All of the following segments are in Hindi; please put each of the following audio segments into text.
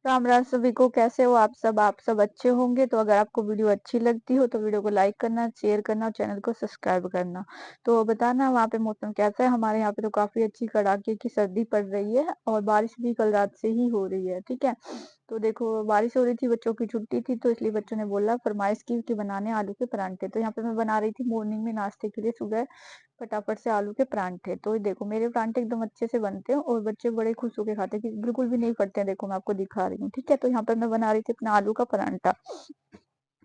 राम राम सभी को, कैसे हो आप सब अच्छे होंगे। तो अगर आपको वीडियो अच्छी लगती हो तो वीडियो को लाइक करना, शेयर करना और चैनल को सब्सक्राइब करना। तो बताना वहाँ पे मौसम कैसा है। हमारे यहाँ पे तो काफी अच्छी कड़ाके की सर्दी पड़ रही है और बारिश भी कल रात से ही हो रही है। ठीक है, तो देखो बारिश हो रही थी, बच्चों की छुट्टी थी, तो इसलिए बच्चों ने बोला, फरमाइश की कि बनाने आलू के परांठे। तो यहाँ पे मैं बना रही थी मॉर्निंग में नाश्ते के लिए सुबह फटाफट से आलू के परांठे। तो ये देखो मेरे परांठे एकदम अच्छे से बनते हैं और बच्चे बड़े खुश होके खाते हैं, कि बिल्कुल भी नहीं फटते हैं। देखो मैं आपको दिखा रही हूँ। ठीक है, तो यहाँ पर मैं बना रही थी अपना आलू का परांठा।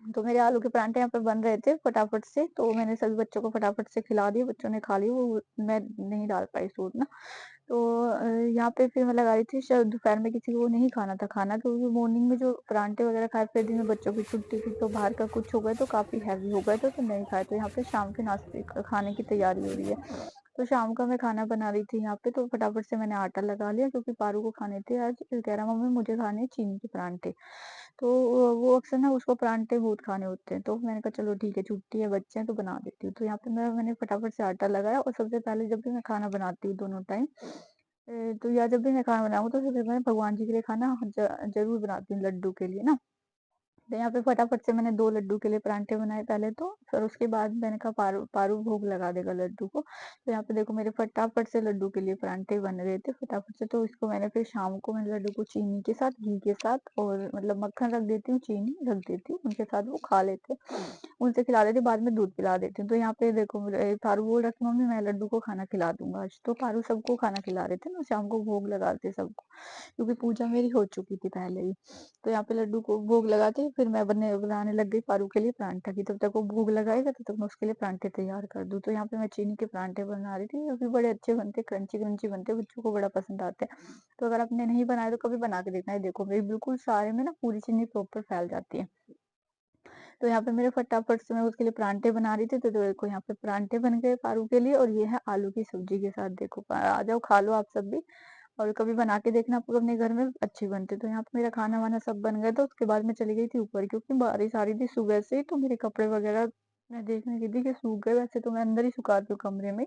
तो मेरे आलू के परांठे यहाँ पे बन रहे थे फटाफट से, तो मैंने सभी बच्चों को फटाफट से खिला दिए, बच्चों ने खा लिए। वो मैं नहीं डाल पाई सूट ना। तो यहाँ पे फिर मैं लगा रही थी, शायद दोपहर में किसी को नहीं खाना था खाना, क्योंकि मॉर्निंग में जो परांठे वगैरह खाए, फिर दिन में बच्चों की छुट्टी थी तो बाहर का कुछ हो गया तो काफी हैवी हो गए तो नहीं खाए। तो यहाँ पे शाम के नाश्ते खाने की तैयारी हो रही है। तो शाम का मैं खाना बना रही थी यहाँ पे, तो फटाफट से मैंने आटा लगा लिया, क्योंकि पारू को खाने थे आज। कह रहा मम्मी मुझे खाने हैं चीनी के परांठे। तो वो अक्सर ना उसको परांठे बहुत खाने होते हैं, तो मैंने कहा चलो ठीक है, छुट्टी है, बच्चे हैं तो बना देती हूँ। तो यहाँ पे मैंने फटाफट से आटा लगाया। और सबसे पहले जब भी मैं खाना बनाती हूँ दोनों टाइम, तो या जब भी मैं खाना बनाऊँ तो सबसे पहले भगवान जी के लिए खाना जरूर बनाती हूँ, लड्डू के लिए ना। तो यहाँ पे फटाफट से मैंने 2 लड्डू के लिए परांठे बनाए पहले तो, फिर उसके बाद मैंने कहा पारू पारू भोग लगा देगा लड्डू को। तो यहाँ पे देखो मेरे फटाफट से लड्डू के लिए परांठे बन रहे थे फटाफट से। तो इसको मैंने फिर शाम को मैंने लड्डू को चीनी के साथ, घी के साथ, और मतलब मक्खन रख देती हूँ, चीनी रख देती हूँ, उनके साथ वो खा लेते हैं। उनसे खिला देती हूँ, बाद में दूध पिला देती हूँ। तो यहाँ पे देखो पारू बोल रहा था मम्मी मैं लड्डू को खाना खिला दूंगा आज। तो पारू सबको खाना खिला रहे थे ना, शाम को भोग लगाते सबको, क्योंकि पूजा मेरी हो चुकी थी पहले ही। तो यहाँ पे लड्डू को भोग लगा के फिर मैं बनाने लग गई पारू के लिए परांठा की। तब तक वो भोग लगाएगा, तब तक मैं उसके लिए परांठे तैयार कर दूं। तो यहाँ पे मैं चीनी के परांठे बना रही थी, जो कि बड़े अच्छे बनते, क्रंची क्रंची बनते, बच्चों को बड़ा पसंद आते हैं। तो अगर आपने नहीं बनाए तो कभी बना के देखना है। देखो मेरी बिल्कुल सारे में ना पूरी चीनी प्रॉपर फैल जाती है। तो यहाँ पे मेरे फटाफट से मैं उसके लिए परांठे बना रही थी। तो देखो यहाँ पे परांठे बन गए पारू के लिए, और ये है आलू की सब्जी के साथ। देखो आ जाओ खा लो आप सब भी, और कभी बना के देखना, आपको अपने घर में अच्छी बनती है। तो यहाँ पे मेरा खाना वाना सब बन गया था। उसके बाद मैं चली गई थी ऊपर, क्योंकि बारिश आ रही थी सुबह से ही, तो मेरे कपड़े वगैरह मैं देखने गई थी कि सूख गए। वैसे तो मैं अंदर ही सुखाती हूँ कमरे में,